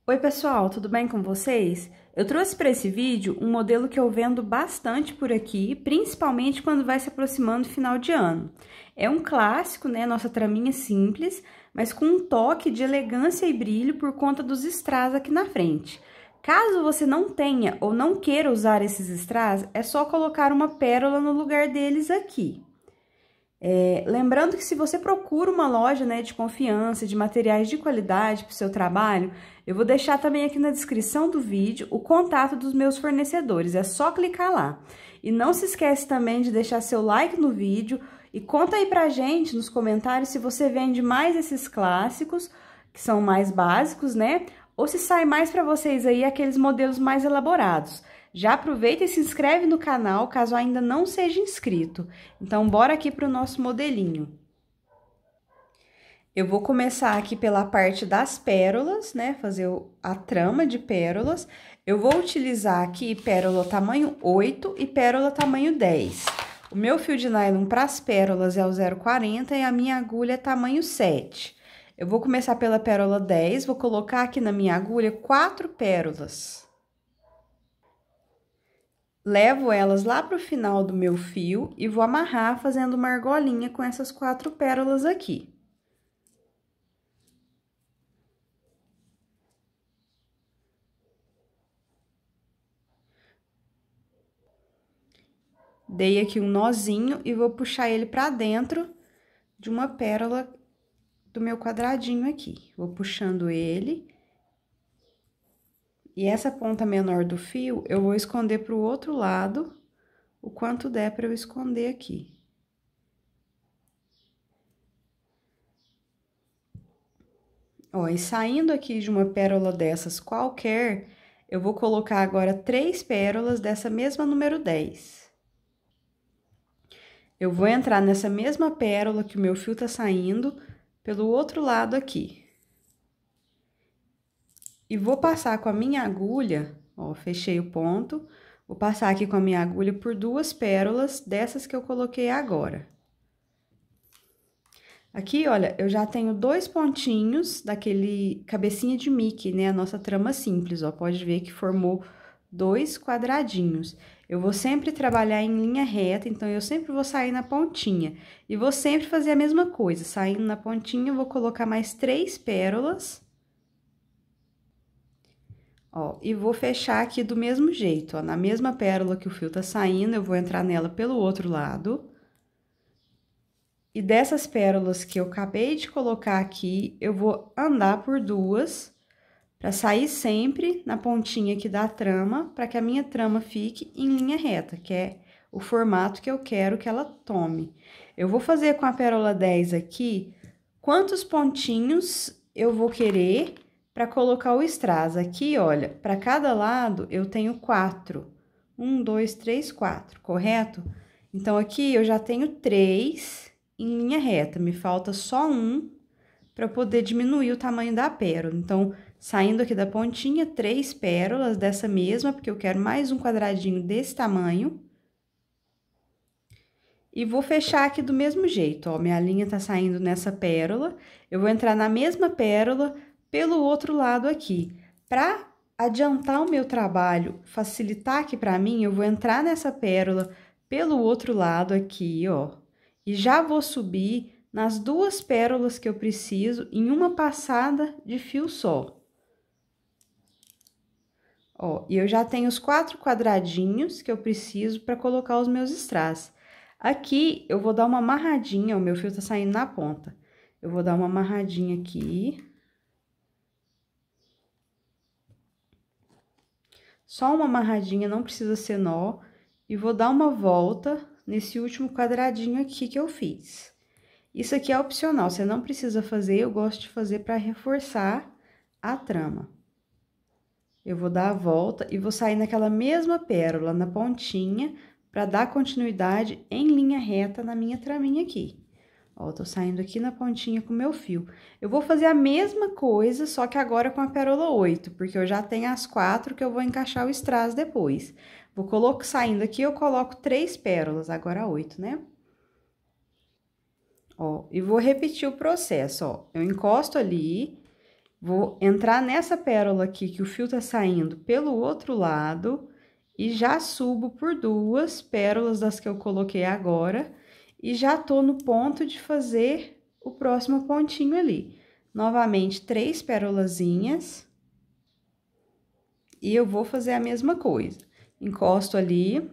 Oi pessoal, tudo bem com vocês? Eu trouxe para esse vídeo um modelo que eu vendo bastante por aqui, principalmente quando vai se aproximando do final de ano. É um clássico, né? Nossa traminha simples, mas com um toque de elegância e brilho por conta dos strass aqui na frente. Caso você não tenha ou não queira usar esses strass, é só colocar uma pérola no lugar deles aqui. Lembrando que se você procura uma loja, né, de confiança, de materiais de qualidade para o seu trabalho, eu vou deixar também aqui na descrição do vídeo o contato dos meus fornecedores, é só clicar lá. E não se esquece também de deixar seu like no vídeo e conta aí pra gente nos comentários se você vende mais esses clássicos, que são mais básicos, né? Ou se sai mais para vocês aí aqueles modelos mais elaborados. Já aproveita e se inscreve no canal, caso ainda não seja inscrito. Então, bora aqui para o nosso modelinho. Eu vou começar aqui pela parte das pérolas, né? Fazer a trama de pérolas. Eu vou utilizar aqui pérola tamanho 8 e pérola tamanho 10. O meu fio de nylon para as pérolas é o 0,40 e a minha agulha é tamanho 7. Eu vou começar pela pérola 10, vou colocar aqui na minha agulha 4 pérolas. Levo elas lá pro final do meu fio e vou amarrar fazendo uma argolinha com essas 4 pérolas aqui. Dei aqui um nozinho e vou puxar ele pra dentro de uma pérola do meu quadradinho aqui. Vou puxando ele. E essa ponta menor do fio, eu vou esconder pro outro lado, o quanto der pra eu esconder aqui. Ó, e saindo aqui de uma pérola dessas qualquer, eu vou colocar agora 3 pérolas dessa mesma número 10. Eu vou entrar nessa mesma pérola que o meu fio tá saindo, pelo outro lado aqui. E vou passar com a minha agulha, ó, fechei o ponto, vou passar aqui com a minha agulha por 2 pérolas dessas que eu coloquei agora. Aqui, olha, eu já tenho 2 pontinhos daquele cabecinha de Mickey, né? A nossa trama simples, ó, pode ver que formou 2 quadradinhos. Eu vou sempre trabalhar em linha reta, então eu sempre vou sair na pontinha. E vou sempre fazer a mesma coisa, saindo na pontinha, eu vou colocar mais 3 pérolas. Ó, e vou fechar aqui do mesmo jeito, ó, na mesma pérola que o fio tá saindo, eu vou entrar nela pelo outro lado. E dessas pérolas que eu acabei de colocar aqui, eu vou andar por 2, para sair sempre na pontinha aqui da trama, para que a minha trama fique em linha reta, que é o formato que eu quero que ela tome. Eu vou fazer com a pérola 10 aqui, quantos pontinhos eu vou querer para colocar o strass. Aqui, olha, para cada lado eu tenho 4. 1, 2, 3, 4, correto? Então, aqui eu já tenho 3 em linha reta, me falta só um para poder diminuir o tamanho da pérola. Então, saindo aqui da pontinha, 3 pérolas dessa mesma, porque eu quero mais um quadradinho desse tamanho. E vou fechar aqui do mesmo jeito, ó, minha linha tá saindo nessa pérola, eu vou entrar na mesma pérola pelo outro lado aqui. Para adiantar o meu trabalho, facilitar aqui para mim, eu vou entrar nessa pérola pelo outro lado aqui, ó, e já vou subir nas 2 pérolas que eu preciso em uma passada de fio só. Ó, e eu já tenho os 4 quadradinhos que eu preciso para colocar os meus strass. Aqui, eu vou dar uma amarradinha, o meu fio tá saindo na ponta. Eu vou dar uma amarradinha aqui. Só uma amarradinha, não precisa ser nó. E vou dar uma volta nesse último quadradinho aqui que eu fiz. Isso aqui é opcional, você não precisa fazer, eu gosto de fazer para reforçar a trama. Eu vou dar a volta e vou sair naquela mesma pérola, na pontinha, para dar continuidade em linha reta na minha traminha aqui. Ó, tô saindo aqui na pontinha com o meu fio. Eu vou fazer a mesma coisa, só que agora com a pérola 8, porque eu já tenho as 4 que eu vou encaixar o strass depois. Saindo aqui, eu coloco 3 pérolas, agora 8, né? Ó, e vou repetir o processo, ó. Eu encosto ali Vou entrar nessa pérola aqui que o fio tá saindo pelo outro lado e já subo por 2 pérolas das que eu coloquei agora e já tô no ponto de fazer o próximo pontinho ali. Novamente, 3 pérolazinhas. E eu vou fazer a mesma coisa. Encosto ali,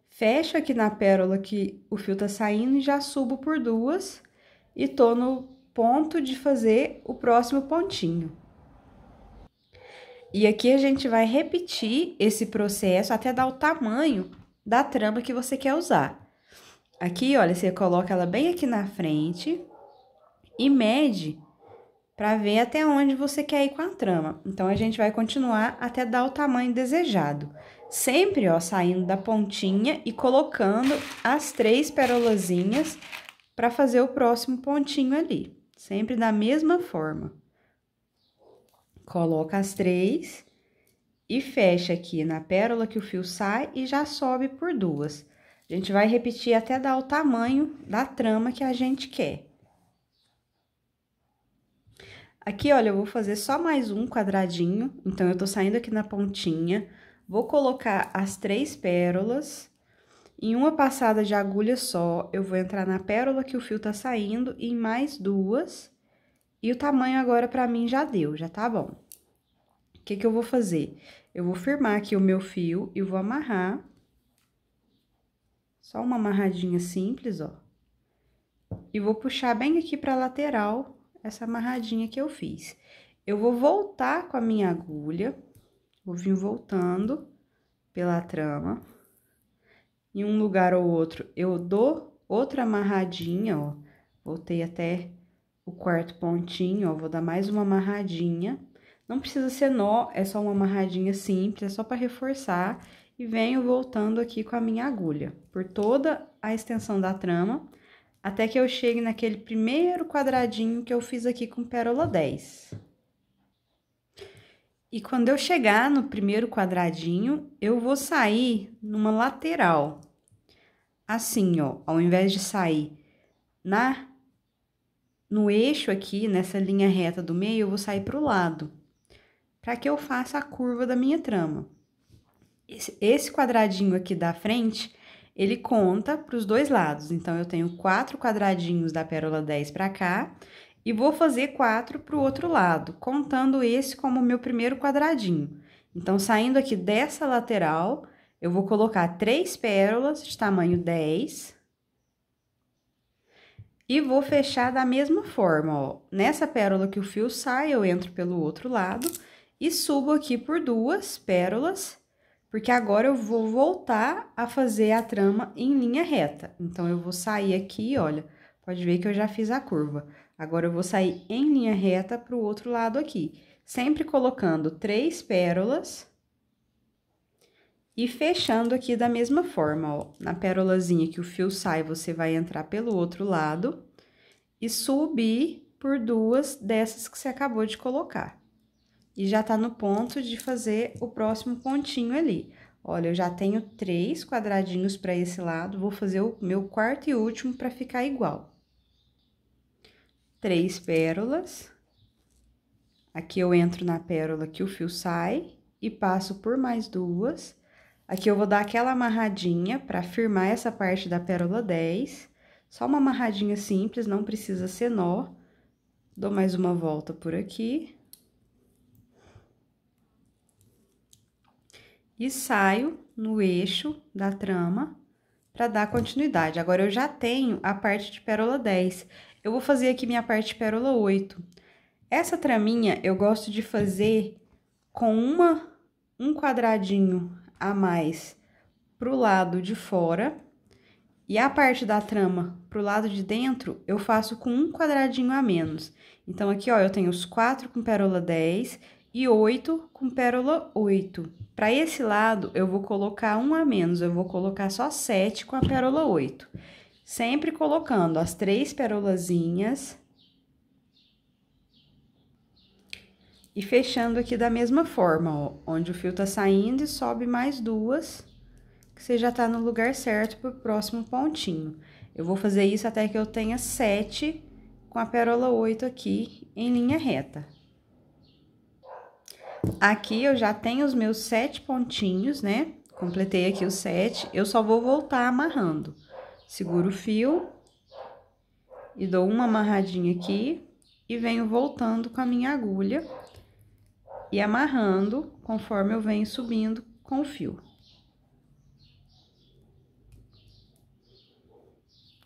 fecho aqui na pérola que o fio tá saindo e já subo por 2 e tô no ponto de fazer o próximo pontinho. E aqui a gente vai repetir esse processo até dar o tamanho da trama que você quer usar. Aqui, olha, você coloca ela bem aqui na frente e mede para ver até onde você quer ir com a trama. Então, a gente vai continuar até dar o tamanho desejado. Sempre, ó, saindo da pontinha e colocando as 3 pérolazinhas para fazer o próximo pontinho ali. Sempre da mesma forma. Coloca as 3 e fecha aqui na pérola que o fio sai e já sobe por 2. A gente vai repetir até dar o tamanho da trama que a gente quer. Aqui, olha, eu vou fazer só mais um quadradinho, então, eu tô saindo aqui na pontinha, vou colocar as 3 pérolas, em uma passada de agulha só, eu vou entrar na pérola que o fio tá saindo, e em mais 2, e o tamanho agora pra mim já deu, já tá bom. O que que eu vou fazer? Eu vou firmar aqui o meu fio e vou amarrar, só uma amarradinha simples, ó, e vou puxar bem aqui pra lateral, essa amarradinha que eu fiz. Eu vou voltar com a minha agulha, vou vir voltando pela trama. Em um lugar ou outro, eu dou outra amarradinha, ó. Voltei até o 4º pontinho, ó, vou dar mais uma amarradinha. Não precisa ser nó, é só uma amarradinha simples, é só para reforçar. E venho voltando aqui com a minha agulha, por toda a extensão da trama, até que eu chegue naquele primeiro quadradinho que eu fiz aqui com pérola 10. E quando eu chegar no primeiro quadradinho, eu vou sair numa lateral. Assim, ó, ao invés de sair no eixo aqui, nessa linha reta do meio, eu vou sair pro lado, para que eu faça a curva da minha trama. Esse quadradinho aqui da frente, ele conta para os 2 lados. Então, eu tenho 4 quadradinhos da pérola 10 para cá e vou fazer 4 para o outro lado, contando esse como meu primeiro quadradinho. Então, saindo aqui dessa lateral, eu vou colocar 3 pérolas de tamanho 10 e vou fechar da mesma forma, ó. Nessa pérola que o fio sai, eu entro pelo outro lado e subo aqui por 2 pérolas. Porque agora eu vou voltar a fazer a trama em linha reta. Então, eu vou sair aqui, olha, pode ver que eu já fiz a curva. Agora, eu vou sair em linha reta para o outro lado aqui. Sempre colocando 3 pérolas e fechando aqui da mesma forma, ó. Na pérolazinha que o fio sai, você vai entrar pelo outro lado e subir por 2 dessas que você acabou de colocar. E já tá no ponto de fazer o próximo pontinho ali. Olha, eu já tenho 3 quadradinhos para esse lado, vou fazer o meu 4º e último para ficar igual. 3 pérolas. Aqui eu entro na pérola que o fio sai e passo por mais 2. Aqui eu vou dar aquela amarradinha para firmar essa parte da pérola 10. Só uma amarradinha simples, não precisa ser nó. Dou mais uma volta por aqui. E saio no eixo da trama para dar continuidade. Agora, eu já tenho a parte de pérola 10. Eu vou fazer aqui minha parte de pérola 8. Essa traminha, eu gosto de fazer com um quadradinho a mais pro lado de fora. E a parte da trama pro lado de dentro, eu faço com um quadradinho a menos. Então, aqui, ó, eu tenho os 4 com pérola 10 e 8 com pérola 8. Para esse lado, eu vou colocar um a menos, eu vou colocar só 7 com a pérola 8. Sempre colocando as 3 pérolazinhas. E fechando aqui da mesma forma, ó, onde o fio tá saindo e sobe mais 2, que você já tá no lugar certo pro próximo pontinho. Eu vou fazer isso até que eu tenha 7 com a pérola 8 aqui em linha reta. Aqui eu já tenho os meus 7 pontinhos, né? Completei aqui os 7, eu só vou voltar amarrando. Seguro o fio e dou uma amarradinha aqui e venho voltando com a minha agulha e amarrando conforme eu venho subindo com o fio.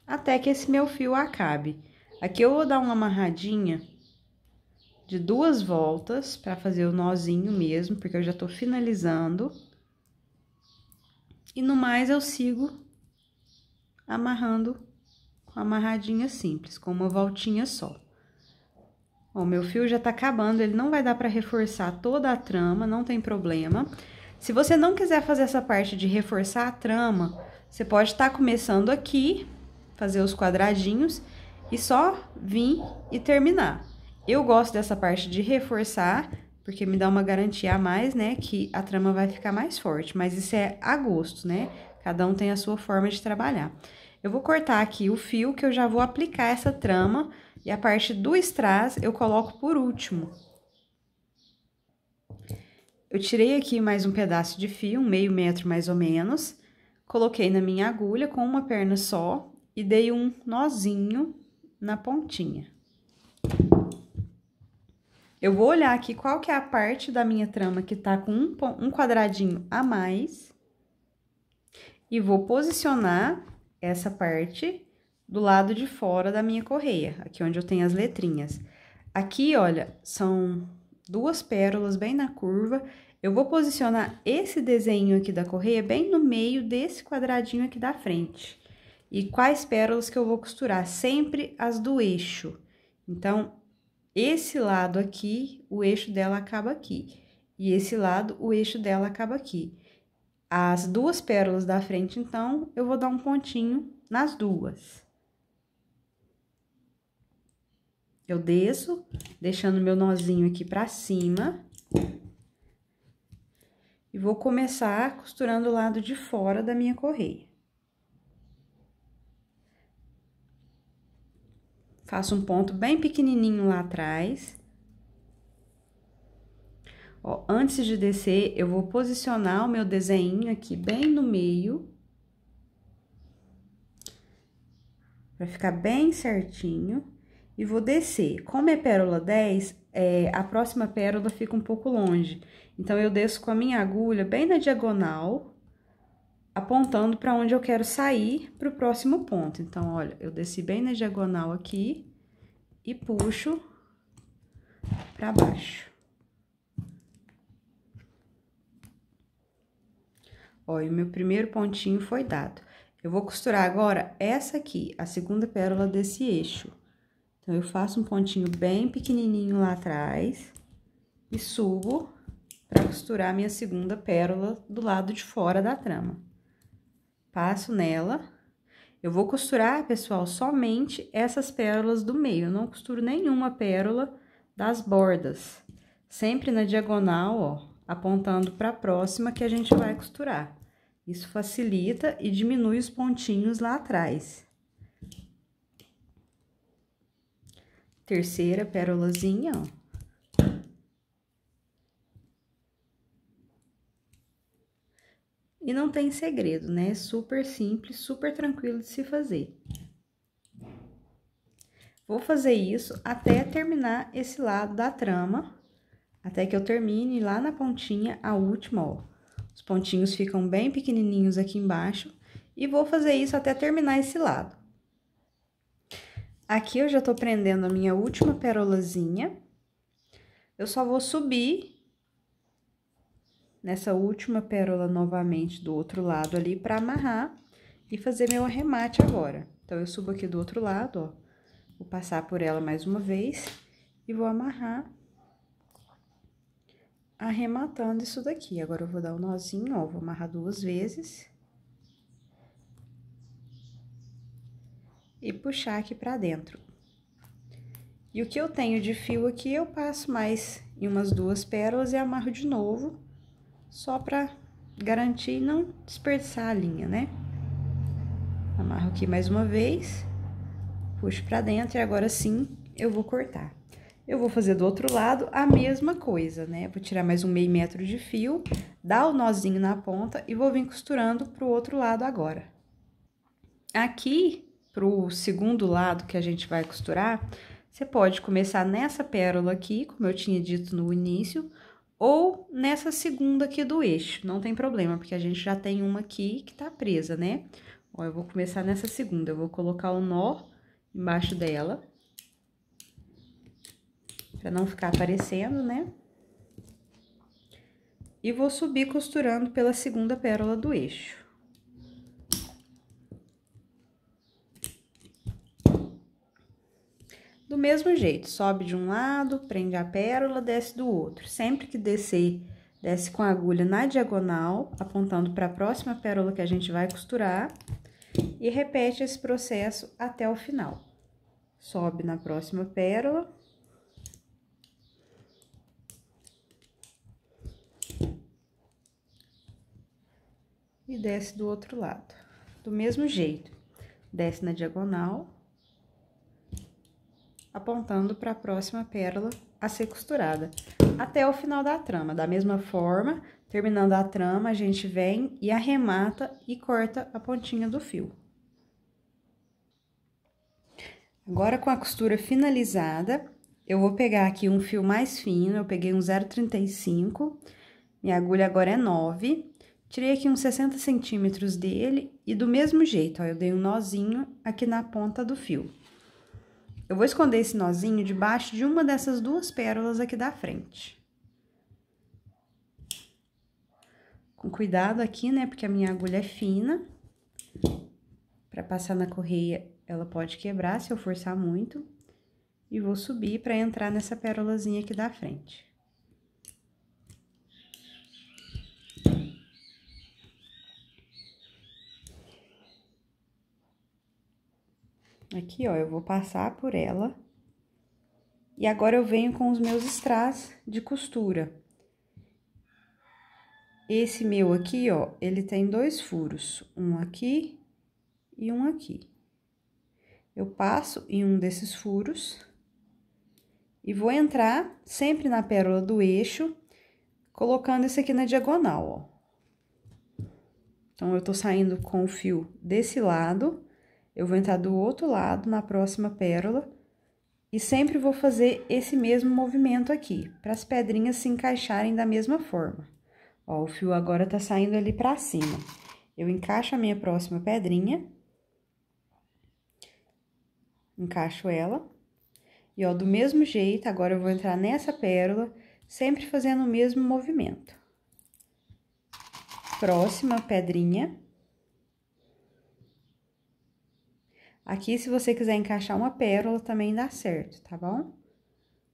Até que esse meu fio acabe. Aqui eu vou dar uma amarradinha de 2 voltas para fazer o nozinho mesmo, porque eu já tô finalizando. E no mais eu sigo amarrando com amarradinha simples, com uma voltinha só. Ó, o meu fio já tá acabando, ele não vai dar para reforçar toda a trama, não tem problema. Se você não quiser fazer essa parte de reforçar a trama, você pode estar começando aqui, fazer os quadradinhos e só vir e terminar. Eu gosto dessa parte de reforçar, porque me dá uma garantia a mais, né, que a trama vai ficar mais forte, mas isso é a gosto, né? Cada um tem a sua forma de trabalhar. Eu vou cortar aqui o fio que eu já vou aplicar essa trama e a parte do strass eu coloco por último. Eu tirei aqui mais um pedaço de fio, meio metro mais ou menos, coloquei na minha agulha com uma perna só e dei um nozinho na pontinha. Eu vou olhar aqui qual que é a parte da minha trama que tá com um quadradinho a mais e vou posicionar essa parte do lado de fora da minha correia, aqui onde eu tenho as letrinhas. Aqui, olha, são 2 pérolas bem na curva. Eu vou posicionar esse desenho aqui da correia bem no meio desse quadradinho aqui da frente. E quais pérolas que eu vou costurar? Sempre as do eixo. Então, esse lado aqui, o eixo dela acaba aqui. E esse lado, o eixo dela acaba aqui. As 2 pérolas da frente, então, eu vou dar um pontinho nas 2. Eu desço, deixando meu nozinho aqui pra cima. E vou começar costurando o lado de fora da minha correia. Faço um ponto bem pequenininho lá atrás. Ó, antes de descer, eu vou posicionar o meu desenho aqui bem no meio. Pra ficar bem certinho. E vou descer. Como é pérola 10, a próxima pérola fica um pouco longe. Então, eu desço com a minha agulha bem na diagonal, apontando para onde eu quero sair pro próximo ponto. Então, olha, eu desci bem na diagonal aqui e puxo para baixo. Ó, e o meu primeiro pontinho foi dado. Eu vou costurar agora essa aqui, a segunda pérola desse eixo. Então, eu faço um pontinho bem pequenininho lá atrás e subo para costurar minha segunda pérola do lado de fora da trama. Passo nela. Eu vou costurar, pessoal, somente essas pérolas do meio. Eu não costuro nenhuma pérola das bordas. Sempre na diagonal, ó, apontando para a próxima que a gente vai costurar. Isso facilita e diminui os pontinhos lá atrás. Terceira pérolazinha, ó. E não tem segredo, né? Super simples, super tranquilo de se fazer. Vou fazer isso até terminar esse lado da trama, até que eu termine lá na pontinha, a última, ó. Os pontinhos ficam bem pequenininhos aqui embaixo, e vou fazer isso até terminar esse lado. Aqui eu já tô prendendo a minha última pérolazinha. Eu só vou subir nessa última pérola novamente do outro lado ali pra amarrar e fazer meu arremate agora. Então, eu subo aqui do outro lado, ó, vou passar por ela mais uma vez e vou amarrar, arrematando isso daqui. Agora, eu vou dar um nozinho, ó, vou amarrar 2 vezes e puxar aqui pra dentro. E o que eu tenho de fio aqui, eu passo mais em umas 2 pérolas e amarro de novo, só pra garantir não desperdiçar a linha, né? Amarro aqui mais uma vez, puxo pra dentro e agora sim eu vou cortar. Eu vou fazer do outro lado a mesma coisa, né? Vou tirar mais um meio metro de fio, dar o nozinho na ponta e vou vir costurando pro outro lado agora. Aqui, pro segundo lado que a gente vai costurar, você pode começar nessa pérola aqui, como eu tinha dito no início, ou nessa segunda aqui do eixo, não tem problema, porque a gente já tem uma aqui que tá presa, né? Ó, eu vou começar nessa segunda, eu vou colocar o nó embaixo dela, pra não ficar aparecendo, né? E vou subir costurando pela segunda pérola do eixo. Do mesmo jeito, sobe de um lado, prende a pérola, desce do outro. Sempre que descer, desce com a agulha na diagonal, apontando para a próxima pérola que a gente vai costurar. E repete esse processo até o final. Sobe na próxima pérola. E desce do outro lado. Do mesmo jeito, desce na diagonal, apontando para a próxima pérola a ser costurada, até o final da trama. Da mesma forma, terminando a trama, a gente vem e arremata e corta a pontinha do fio. Agora, com a costura finalizada, eu vou pegar aqui um fio mais fino, eu peguei um 0,35, minha agulha agora é 9, tirei aqui uns 60 centímetros dele e do mesmo jeito, ó, eu dei um nozinho aqui na ponta do fio. Eu vou esconder esse nozinho debaixo de uma dessas duas pérolas aqui da frente. Com cuidado aqui, né, porque a minha agulha é fina. Pra passar na correia, ela pode quebrar se eu forçar muito. E vou subir pra entrar nessa pérolazinha aqui da frente. Aqui, ó, eu vou passar por ela. E agora eu venho com os meus strass de costura. Esse meu aqui, ó, ele tem 2 furos, um aqui e um aqui. Eu passo em um desses furos e vou entrar sempre na pérola do eixo, colocando esse aqui na diagonal, ó. Então, eu tô saindo com o fio desse lado, eu vou entrar do outro lado na próxima pérola e sempre vou fazer esse mesmo movimento aqui, para as pedrinhas se encaixarem da mesma forma. Ó, o fio agora tá saindo ali pra cima. Eu encaixo a minha próxima pedrinha. Encaixo ela. E, ó, do mesmo jeito, agora eu vou entrar nessa pérola, sempre fazendo o mesmo movimento. Próxima pedrinha. Aqui, se você quiser encaixar uma pérola, também dá certo, tá bom?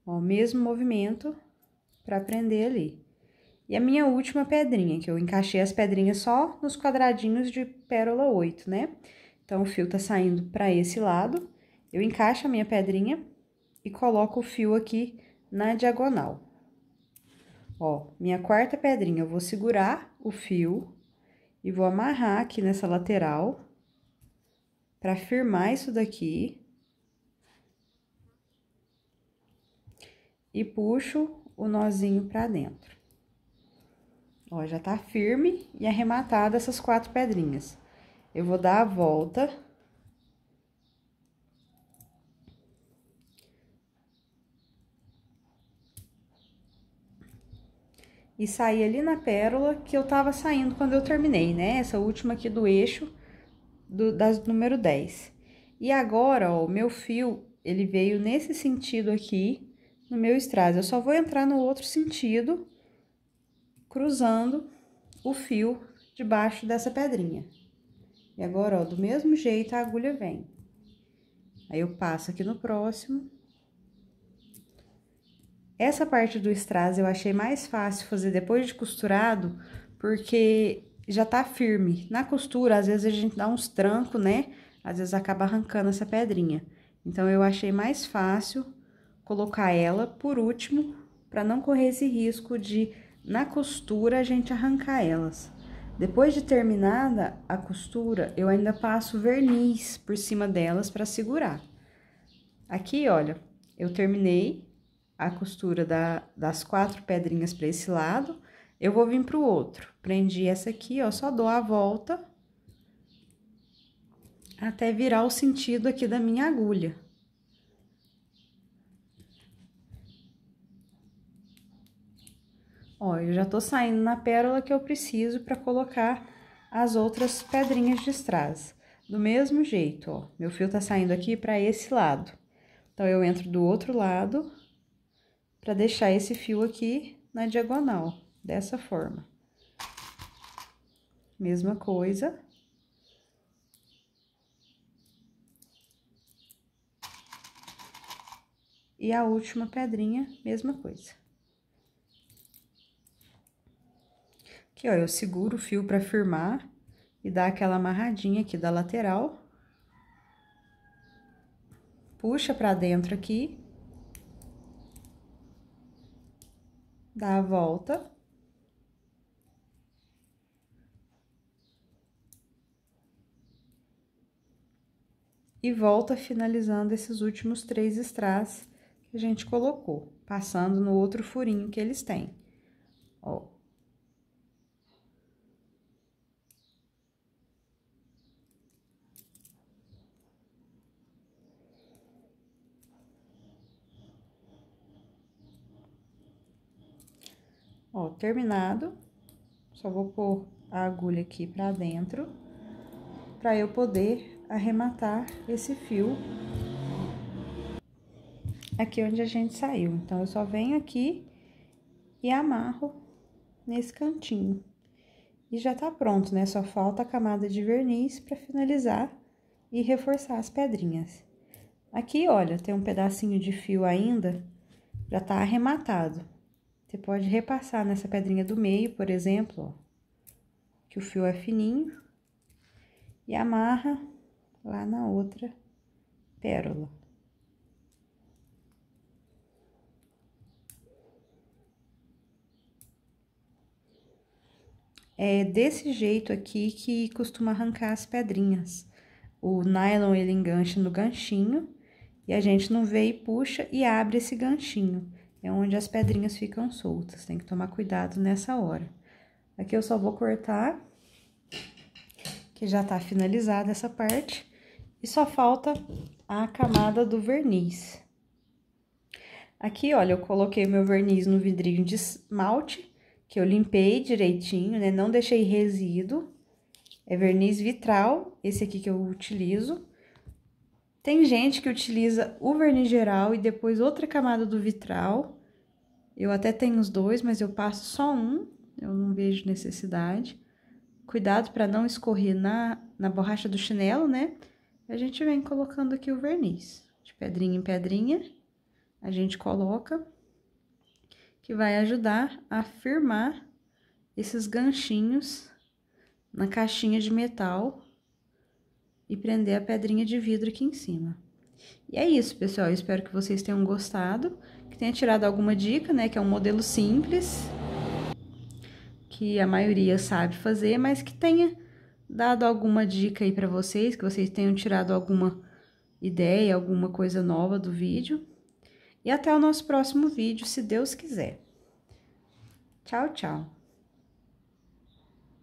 Ó, mesmo movimento pra prender ali. E a minha última pedrinha, que eu encaixei as pedrinhas só nos quadradinhos de pérola 8, né? Então, o fio tá saindo pra esse lado, eu encaixo a minha pedrinha e coloco o fio aqui na diagonal. Ó, minha quarta pedrinha, eu vou segurar o fio e vou amarrar aqui nessa lateral pra firmar isso daqui. E puxo o nozinho pra dentro. Ó, já tá firme e arrematada essas 4 pedrinhas. Eu vou dar a volta. E sair ali na pérola que eu tava saindo quando eu terminei, né? Essa última aqui do eixo das número 10. E agora, ó, o meu fio, ele veio nesse sentido aqui, no meu strass. Eu só vou entrar no outro sentido, cruzando o fio debaixo dessa pedrinha. E agora, ó, do mesmo jeito a agulha vem. Aí, eu passo aqui no próximo. Essa parte do strass eu achei mais fácil fazer depois de costurado, porque já tá firme. Na costura, às vezes a gente dá uns trancos, né? Às vezes acaba arrancando essa pedrinha. Então, eu achei mais fácil colocar ela por último, pra não correr esse risco de, na costura, a gente arrancar elas. Depois de terminada a costura, eu ainda passo verniz por cima delas pra segurar. Aqui, olha, eu terminei a costura das 4 pedrinhas para esse lado, eu vou vir pro outro. Prendi essa aqui, ó, só dou a volta até virar o sentido aqui da minha agulha. Ó, eu já tô saindo na pérola que eu preciso para colocar as outras pedrinhas de strass. Do mesmo jeito, ó, meu fio tá saindo aqui para esse lado. Então, eu entro do outro lado para deixar esse fio aqui na diagonal, dessa forma. Mesma coisa. E a última pedrinha, mesma coisa. Aqui, ó, eu seguro o fio para firmar e dar aquela amarradinha aqui da lateral. Puxa pra dentro aqui. Dá a volta. E volta finalizando esses últimos 3 strass que a gente colocou, passando no outro furinho que eles têm, ó. Ó, terminado, só vou pôr a agulha aqui pra dentro, pra eu poder arrematar esse fio aqui onde a gente saiu. Então, eu só venho aqui e amarro nesse cantinho. E já tá pronto, né? Só falta a camada de verniz pra finalizar e reforçar as pedrinhas. Aqui, olha, tem um pedacinho de fio ainda, já tá arrematado. Você pode repassar nessa pedrinha do meio, por exemplo, ó, que o fio é fininho, e amarra lá na outra pérola. É desse jeito aqui que costuma arrancar as pedrinhas. O nylon, ele engancha no ganchinho, e a gente não vê e puxa e abre esse ganchinho. É onde as pedrinhas ficam soltas, tem que tomar cuidado nessa hora. Aqui eu só vou cortar, que já tá finalizada essa parte, e só falta a camada do verniz. Aqui, olha, eu coloquei meu verniz no vidrinho de esmalte, que eu limpei direitinho, né? Não deixei resíduo. É verniz vitral, esse aqui que eu utilizo. Tem gente que utiliza o verniz geral e depois outra camada do vitral. Eu até tenho os dois, mas eu passo só um, eu não vejo necessidade. Cuidado para não escorrer na borracha do chinelo, né? A gente vem colocando aqui o verniz, de pedrinha em pedrinha, a gente coloca, que vai ajudar a firmar esses ganchinhos na caixinha de metal e prender a pedrinha de vidro aqui em cima. E é isso, pessoal, eu espero que vocês tenham gostado, que tenha tirado alguma dica, né, que é um modelo simples, que a maioria sabe fazer, mas que tenha dado alguma dica aí pra vocês, que vocês tenham tirado alguma ideia, alguma coisa nova do vídeo. E até o nosso próximo vídeo, se Deus quiser. Tchau, tchau!